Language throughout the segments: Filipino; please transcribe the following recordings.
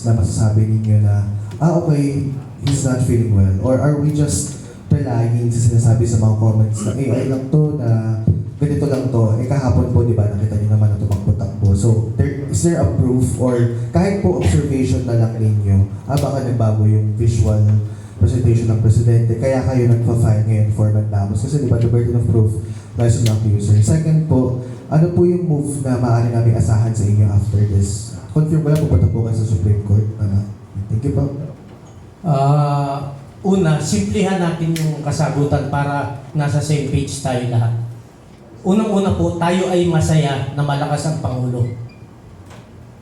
na masasabi ninyo na, okay, he's not feeling well? Or are we just relying sa sinasabi sa mga comments na AI lang to, na ganito lang to? Kahapon po, di ba, nakita niyo naman na tumakbo-takbo. So, is there a proof or kahit po observation na lang ninyo, baka nagbago yung visual presentation ng presidente, kaya kayo nagpa-file ngayon for mandamus? Kasi di ba, the burden of proof lies on the accuser. Second po, ano po yung move na maaari namin asahan sa inyo after this? Confirm ko lang, pupunta po kayo sa Supreme Court. Thank you po. Una, simplihan natin yung kasagutan para nasa same page tayo lahat. Unang-una po, tayo ay masaya na malakas ang Pangulo.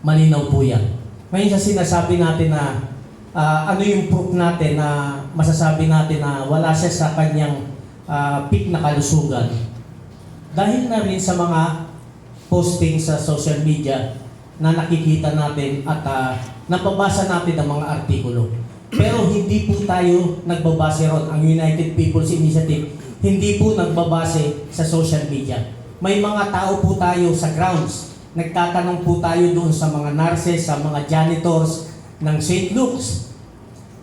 Malinaw po yan. Ngayon sa sinasabi natin na ano yung proof natin na masasabi natin na wala siya sa kanyang peak na kalusugan. Dahil na rin sa mga posting sa social media na nakikita natin at napabasa natin ang mga artikulo. Pero hindi po tayo nagbabase ron. Ang United People's Initiative, hindi po nagbabase sa social media. May mga tao po tayo sa grounds. Nagtatanong po tayo doon sa mga nurses, sa mga janitors ng St. Luke's.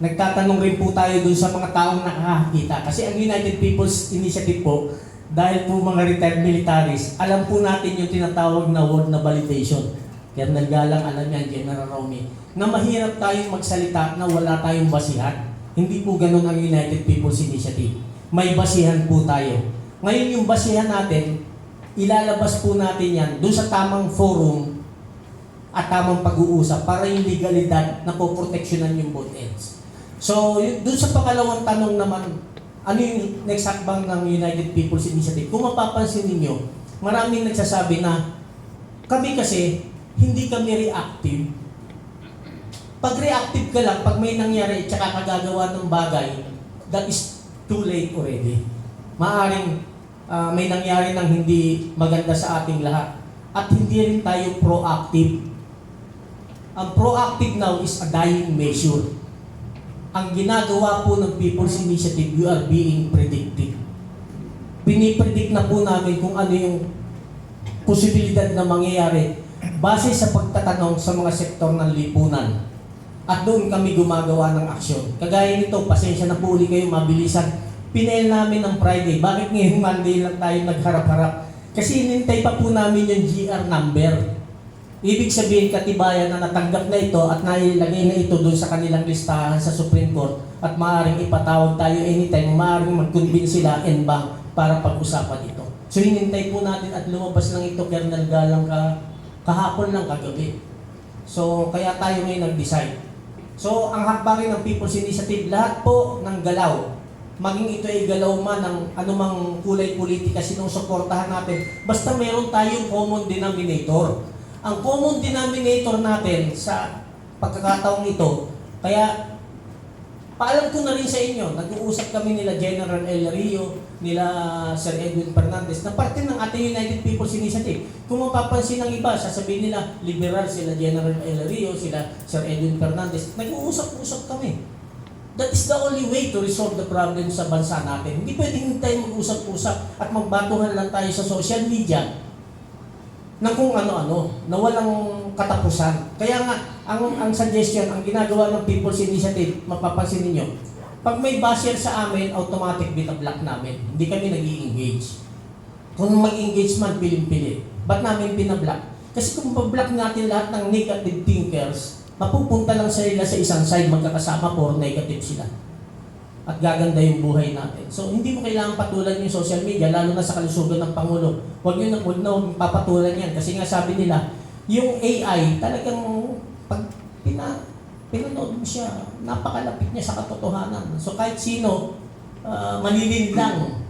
Nagtatanong rin po tayo doon sa mga taong nakakakita. Kasi ang United People's Initiative po, dahil po mga retired militaries, alam po natin yung tinatawag na word na validation. Colonel Galang, alam yan, General Romy, na mahirap tayong magsalita na wala tayong basihan. Hindi po ganun ang United People's Initiative. May basihan po tayo. Ngayon yung basihan natin, ilalabas po natin yan doon sa tamang forum at tamang pag-uusap para yung legalidad na poproteksyonan yung both ends. So, doon sa pangalawang tanong naman, ano yung next hakbang ng United People's Initiative? Kung mapapansin ninyo, maraming nagsasabi na kami kasi hindi kami reactive. Pag reactive ka lang, pag may nangyari at saka kagagawa ng bagay, that is too late already. Maaring may nangyari ng hindi maganda sa ating lahat. At hindi rin tayo proactive. Ang proactive now is a dying measure. Ang ginagawa po ng People's Initiative, you are being predictive. Pinipredict na po namin kung ano yung posibilidad na mangyayari base sa pagtatanong sa mga sektor ng lipunan. At doon kami gumagawa ng aksyon. Kagaya nito, pasensya na po uli kayo, mabilisan. Pinail namin ng Friday. Bakit ngayon Monday lang tayo nagharap-harap? Kasi inintay pa po namin yung GR number. Ibig sabihin, katibayan na natanggap na ito at nailagay na ito doon sa kanilang listahan sa Supreme Court at maaaring ipatawag tayo anytime, maaaring mag-convince sila en bank para pag-usapan ito. So hinintay po natin at lumabas lang ito, Colonel Galang, kahapon lang kagabi. So kaya tayo ngayon nag-decide. So ang hakbangin ng People's Initiative, lahat po ng galaw, maging ito ay galaw man ng anumang kulay politika, sinusuportahan natin, basta meron tayong common denominator. Ang common denominator natin sa pagkakataong ito, kaya paalam ko na rin sa inyo, nag-uusap kami nila General El Rio, nila Sir Edwin Fernandez, na parte ng ating United People's Initiative. Kung mapapansin ng iba, sasabihin nila, liberal sila General El Rio, sila Sir Edwin Fernandez, nag-uusap-usap kami. That is the only way to resolve the problem sa bansa natin. Hindi pwedeng tayo mag-usap-usap at magbatuhan lang tayo sa social media na kung ano-ano, na walang katapusan. Kaya nga, ang suggestion, ang ginagawa ng People's Initiative, mapapansin ninyo, pag may basher sa amin, automatic binablock namin. Hindi kami nag-i-engage. Kung mag-engage man, piling-pili. Ba't namin binablock? Kasi kung bablock natin lahat ng negative thinkers, mapupunta lang sila sa isang side, magkakasama for negative sila. At gaganda yung buhay natin. So, hindi mo kailangan patulan yung social media, lalo na sa kalusugan ng Pangulo. Huwag na papatulan yan. Kasi nga sabi nila, yung AI, talagang pag pinanood mo siya, napakalapit niya sa katotohanan. So, kahit sino, malilin lang.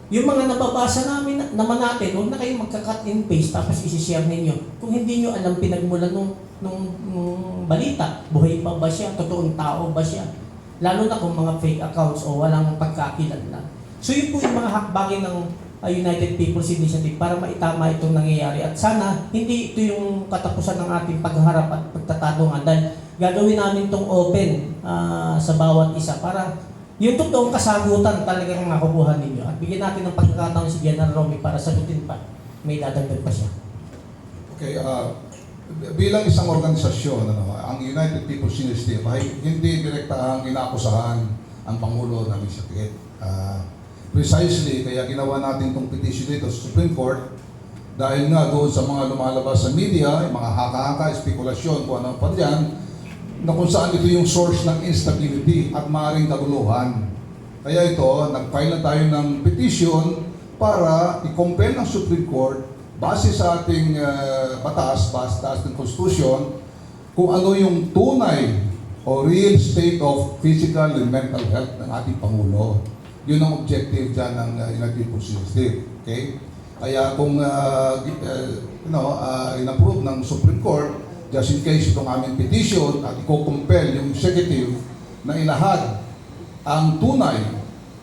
Yung mga nababasa naman natin, huwag na kayong magka-cut and paste tapos isi-share ninyo. Kung hindi nyo alam pinagmulan nung balita, buhay pa ba siya, totoong tao ba siya? Lalo na kung mga fake accounts o walang pagkakilanlan. So yun po yung mga hakbangin ng United People's Initiative para maitama itong nangyayari. At sana hindi ito yung katapusan ng ating pagharap at pagtatanungan dahil gagawin namin itong open sa bawat isa para yung totoong kasagutan talagang makukuha ninyo. At bigyan natin ng pagkakataon si General Romy para sagutin pa. May dadagdag pa siya. Okay, bilang isang organisasyon, ang United People's Initiative ay hindi direktahang inaakusahan ang Pangulo ng may sakit. Precisely, kaya ginawa natin itong petition dito sa Supreme Court dahil nga doon sa mga lumalabas sa media, yung mga haka-haka, spekulasyon, kung ano pa dyan, na kung saan ito yung source ng instability at maaaring kaguluhan. Kaya ito, nag-file na tayo ng petition para i-compel ng Supreme Court base sa ating batas, base sa ating Constitution, kung ano yung tunay o real state of physical and mental health ng ating Pangulo. Yun ang objective dyan ng United People's Initiative. Okay? Kaya kung in-approve ng Supreme Court, just in case itong aming petition at i-compel yung executive na ilahad ang tunay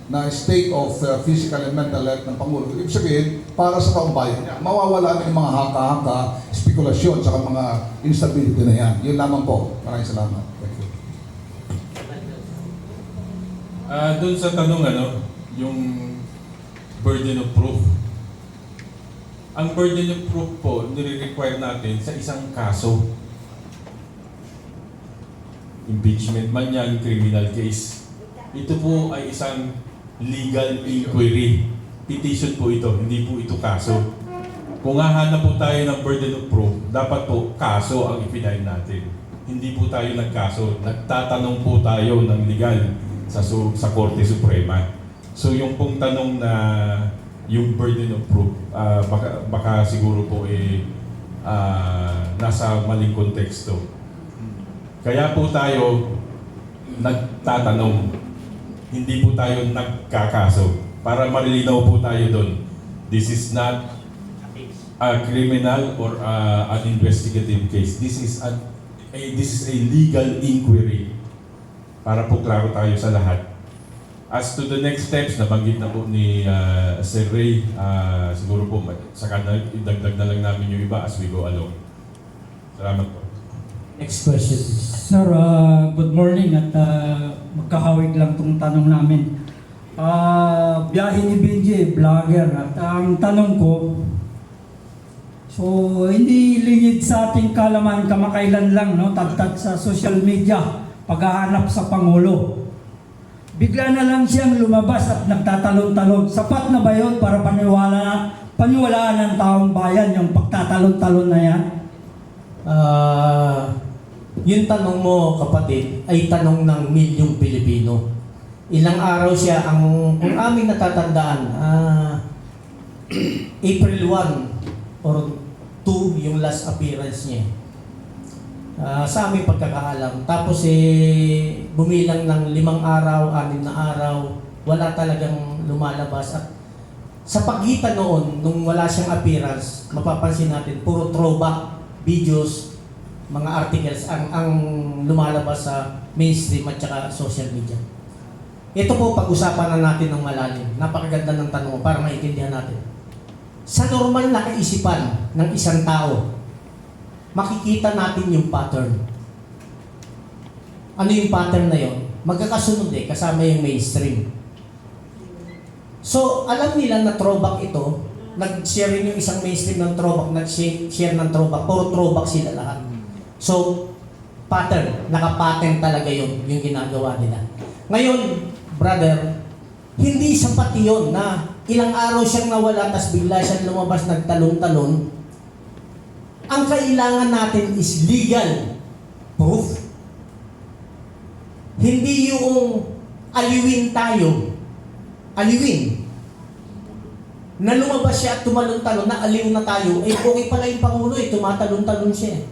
na state of physical and mental health ng Pangulo, ibig sabihin, para sa taong bayan niya, mawawala na yung mga haka-haka, spekulasyon, sa mga instability na yan. Yun lamang po. Maraming salamat. Thank you. Doon sa tanong, yung burden of proof. Ang burden of proof po, nire-require natin sa isang kaso. Impeachment man yan, criminal case. Ito po ay isang legal inquiry. Petition po ito, hindi po ito kaso. Kung hahanap po tayo ng burden of proof, dapat po kaso ang ipinahin natin. Hindi po tayo nagkaso. Nagtatanong po tayo ng legal sa Korte Suprema. So yung pong tanong na yung burden of proof, baka siguro po nasa maling konteksto. Kaya po tayo nagtatanong, hindi po tayo nagkakaso. Para marilinaw po tayo doon, this is not a criminal or an investigative case. This is a legal inquiry. Para po klaro tayo sa lahat. As to the next steps, nabanggit na po ni Sir Ray, siguro po saka idagdag na lang namin yung iba as we go along. Salamat po. Next question. Sir, good morning at magkahawig lang tong tanong namin. Biyahe ni Benji, vlogger, at ang tanong ko, so hindi lingid sa ating kalaman kamakailan lang, no, tagtag sa social media, paghahanap sa Pangulo. Bigla na lang siyang lumabas at nagtatalon-talon. Sapat na ba yun para paniwalaan ng taong bayan yung pagtatalon-talon na yan? Yung tanong mo, kapatid, ay tanong ng milyong Pilipino. Ilang araw siya, kung aming natatandaan, April 1 or 2 yung last appearance niya. Sa aming pagkakaalam. Tapos bumilang ng 5 araw, 6 na araw, wala talagang lumalabas. At sa pagitan noon, nung wala siyang appearance, mapapansin natin, puro throwback videos, mga articles ang lumalabas sa mainstream at saka social media. Ito po, pag-usapan na natin ng malalim. Napakaganda ng tanong para maintindihan natin. Sa normal na kaisipan ng isang tao, makikita natin yung pattern. Ano yung pattern na yun? Magkakasunod kasama yung mainstream. So, alam nila na throwback ito, nag-share rin yung isang mainstream ng throwback, nag-share ng throwback, puro throwback sila lahat. So, pattern, naka-pattern talaga yun, yung ginagawa nila. Ngayon, brother, hindi sapat yun na ilang araw siyang nawala, tas bigla siyang lumabas, nagtalon-talon. Ang kailangan natin is legal proof. Hindi yung aliwin tayo. Aliwin. Na lumabas siya at tumalon-talon, na aliw na tayo, okay pala yung Pangulo, tumatalon-talon siya.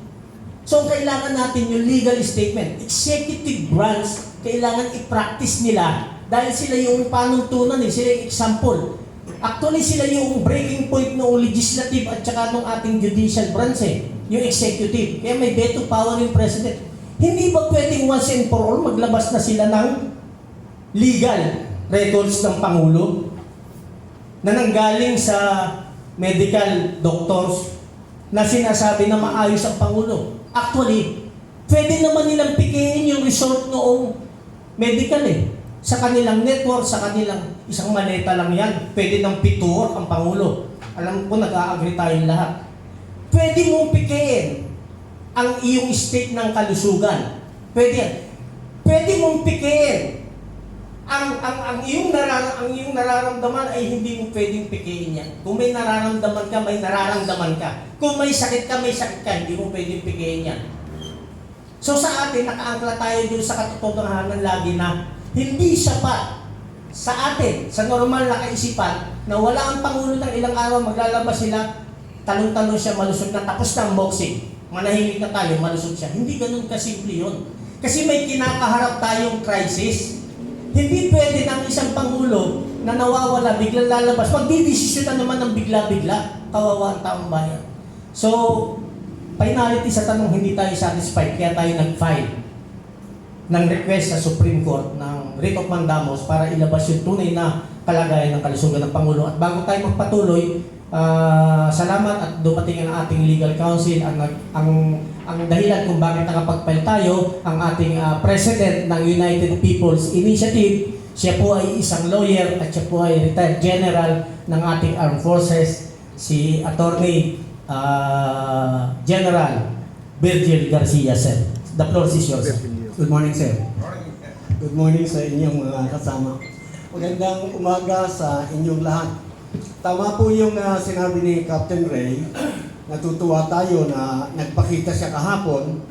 So, kailangan natin yung legal statement. Executive branch, kailangan i-practice nila dahil sila yung panuntunan, sila yung example. Actually, sila yung breaking point ng legislative at saka ng ating judicial branch, yung executive. Kaya may veto power yung president. Hindi ba pwedeng once and for all maglabas na sila ng legal records ng Pangulo na nanggaling sa medical doctors na sinasabi na maayos ang Pangulo? Actually, pwede naman nilang pikihin yung result noong medical sa kanilang network, sa kanilang isang maleta lang yan. Pwede nang pituor ang Pangulo. Alam ko, nag-a-agree tayong lahat. Pwede mong pikihin ang iyong state ng kalusugan. Pwede yan. Pwede mong pikiin. Ang iyong nararamdaman ay hindi mo pwedeng pikiin yan. Kung may nararamdaman ka, may nararamdaman ka. Kung may sakit ka, may sakit ka. Hindi mo pwedeng pikiin yan. So sa atin, nakaangkla tayo dun sa katotohanan lagi na hindi siya pa sa atin, sa normal na kaisipan, na wala ang Pangulo ng ilang araw, maglalabas sila, talong-talong siya, malusog na, tapos ng boxing. Manahimik na tayo, malusog siya. Hindi ganun kasimple yun. Kasi may kinakaharap tayong crisis. Hindi pwede ng isang Pangulo na nawawala, biglang lalabas. Magdidesisyon na naman ng bigla-bigla. Kawawa ang taong bayan. So, finality sa tanong, hindi tayo satisfied. Kaya tayo nag-file ng request sa Supreme Court ng writ of mandamus para ilabas yung tunay na kalagayan ng kalusugan ng Pangulo. At bago tayo magpatuloy, salamat at dumating ang ating legal counsel. Ang dahilan kung bakit nakapag-file tayo, ang ating President ng United People's Initiative, siya po ay isang lawyer at siya po ay retired general ng ating armed forces, si Attorney General Virgil Garcia, sir. The floor is yours. Good morning, sir. Good morning sa inyong mga kasama. Magandang umaga sa inyong lahat. Tama po yung sinabi ni Captain Ray. Natutuwa tayo na nagpakita siya kahapon,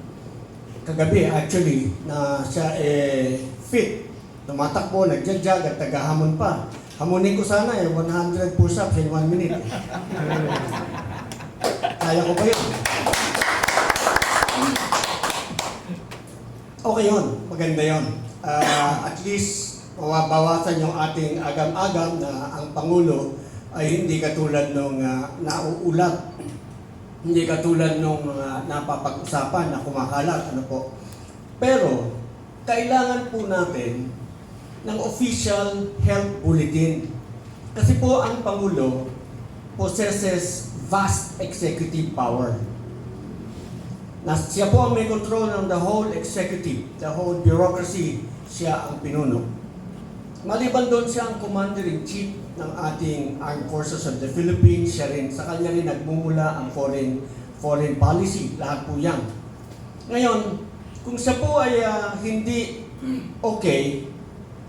kagabi actually, na siya fit. Tumatakbo, nagja-jog at tagahamon pa. Hamunin ko sana 100 push-ups in 1 minute. Kaya ko ba yun? Okay yun, maganda yun. At least, mabawasan yung ating agam-agam na ang Pangulo ay hindi katulad nung nauulat. Hindi katulad nung napapag-usapan na kumakalat. Ano po. Pero, kailangan po natin ng official health bulletin. Kasi po ang Pangulo possesses vast executive power. Siya po ang may control ng the whole executive, the whole bureaucracy, siya ang pinuno. Maliban doon, siya ang commander-in-chief ng ating Armed Forces of the Philippines. Siya rin, sa kanya rin nagmumula ang foreign policy, lahat po yan. Ngayon, kung siya po ay hindi okay,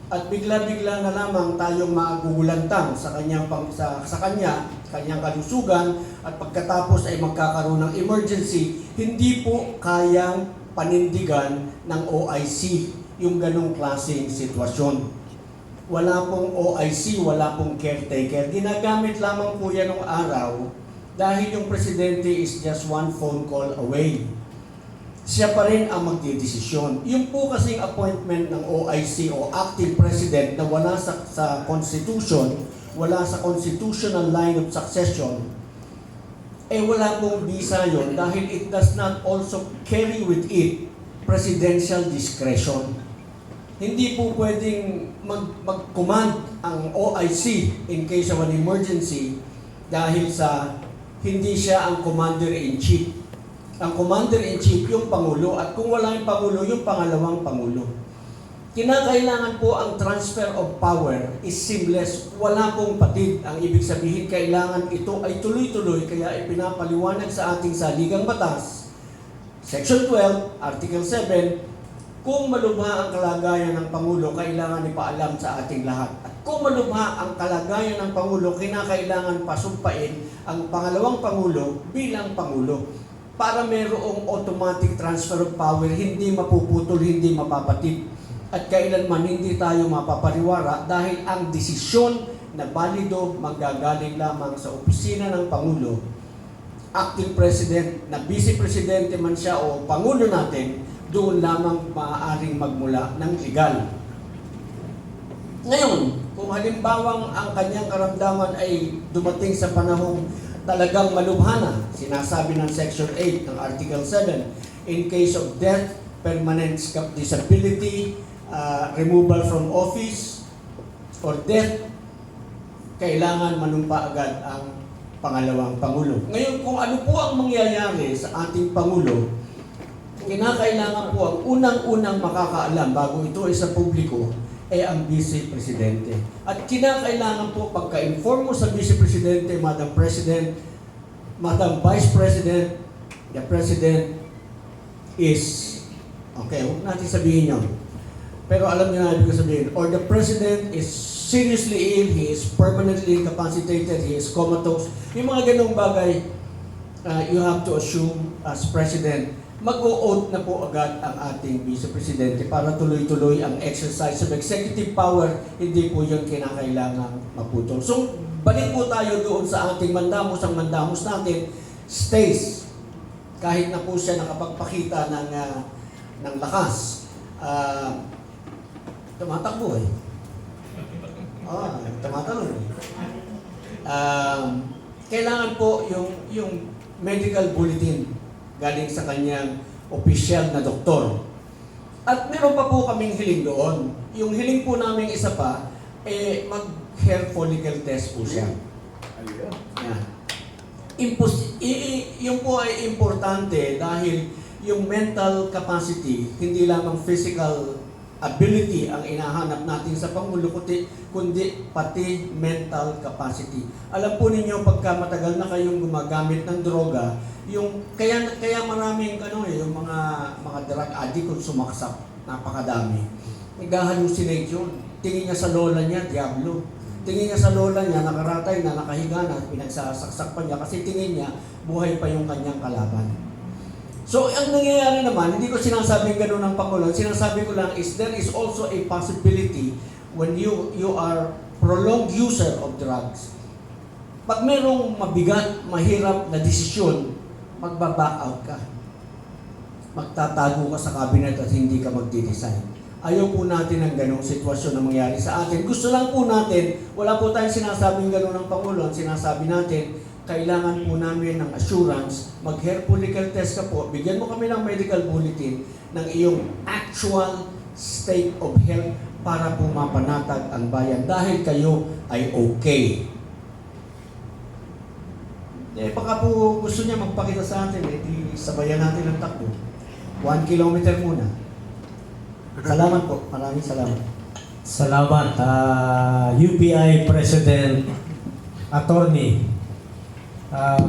at bigla-bigla na lamang tayong magugulantang sa kanyang kalusugan, at pagkatapos ay magkakaroon ng emergency, hindi po kayang panindigan ng OIC yung ganong klaseng sitwasyon. Wala pong OIC, wala pong caretaker. Ginagamit lamang po yan ng araw dahil yung presidente is just one phone call away. Siya pa rin ang magdidesisyon. Yung po kasing appointment ng OIC o acting president na wala sa constitution, wala sa constitutional line of succession, wala pong visa yon dahil it does not also carry with it presidential discretion. Hindi po pwedeng mag-command ang OIC in case of an emergency dahil sa hindi siya ang commander-in-chief. Ang commander-in-chief yung Pangulo, at kung wala yung Pangulo, yung pangalawang Pangulo. Kinakailangan po ang transfer of power is seamless. Wala pong patid. Ang ibig sabihin, kailangan ito ay tuloy-tuloy, kaya ipinapaliwanag sa ating saligang batas. Section 12, Article 7, kung malubha ang kalagayan ng Pangulo, kailangan ipaalam sa ating lahat. At kung malubha ang kalagayan ng Pangulo, kinakailangan pasumpain ang pangalawang Pangulo bilang Pangulo para mayroong automatic transfer of power, hindi mapuputol, hindi mapapatid. At kailanman hindi tayo mapapariwara dahil ang desisyon na balido manggagaling lamang sa opisina ng Pangulo, acting president, na vice presidente man siya o Pangulo natin, doon lamang maaaring magmula ng legal. Ngayon, kung halimbawang ang kanyang karamdaman ay dumating sa panahong talagang malubhana, sinasabi ng Section 8 ng Article 7, in case of death, permanent disability, removal from office, or death, kailangan manumpa agad ang pangalawang Pangulo. Ngayon, kung ano po ang mangyayari sa ating Pangulo, kinakailangan po ang unang-unang makakaalam bago ito ay sa publiko ang Vice Presidente. At kinakailangan po pagka-inform mo sa Vice Presidente, Madam President, Madam Vice President, the President, is, okay, huwag natin sabihin yun. Pero alam niyo na ibig sabihin, or the president is seriously ill, he is permanently incapacitated, he is comatose. Yung mga ganong bagay, you have to assume as president, mag-o-oath na po agad ang ating Vice Presidente para tuloy-tuloy ang exercise of executive power, hindi po yung kinakailangang maputol. So, balik po tayo doon sa ating mandamos. Ang mandamos natin stays. Kahit na po siya nakapagpakita ng lakas. Tumatakbo eh. Tumatalon eh. Kailangan po yung medical bulletin galing sa kanyang opisyal na doktor. At meron pa po kaming hiling doon. Yung hiling po namin isa pa, mag-hair follicle test po siya. Yan. Yung po ay importante dahil yung mental capacity, hindi lamang physical ability ang inahanap natin sa Pangulo, kundi pati mental capacity. Alam po ninyo, pagka matagal na kayong gumagamit ng droga, kaya maraming yung mga drug addict kung sumaksak, napakadami. Nag-hallucinate yun. Tingin niya sa lola niya, diablo. Tingin niya sa lola niya, nakaratay na, nakahiga na, pinagsasaksak pa niya kasi tingin niya, buhay pa yung kanyang kalaban. So, ang nangyayari naman, hindi ko sinasabing gano'n ng Pangulo, sinasabi ko lang is there is also a possibility when you are prolonged user of drugs. Pag merong mabigat, mahirap na desisyon, magba-back out ka. Magtatago ka sa cabinet at hindi ka magdi-design. Ayaw po natin ng ganong sitwasyon na mangyari sa atin. Gusto lang po natin, wala po tayong sinasabing gano'n ng Pangulo, ang sinasabi natin, kailangan po namin ng assurance, mag-hair follicle test ka po, bigyan mo kami ng medical bulletin ng iyong actual state of health para po mapanatag ang bayan dahil kayo ay okay. Baka po gusto niya magpakita sa atin, di sabayan natin ang takbo. 1 kilometer muna. Salamat po. Maraming salamat. Salamat, UPI President Attorney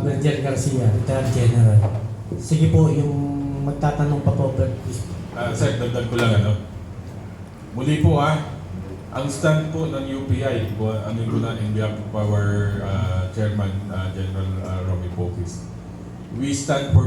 Virgil Garcia, Retired General. Sige po, yung magtatanong pa po, please. Sir, dagdag ko lang muli po ang stand po ng UPI, ano ko na in behalf of our Chairman General Romy Pokis. We stand for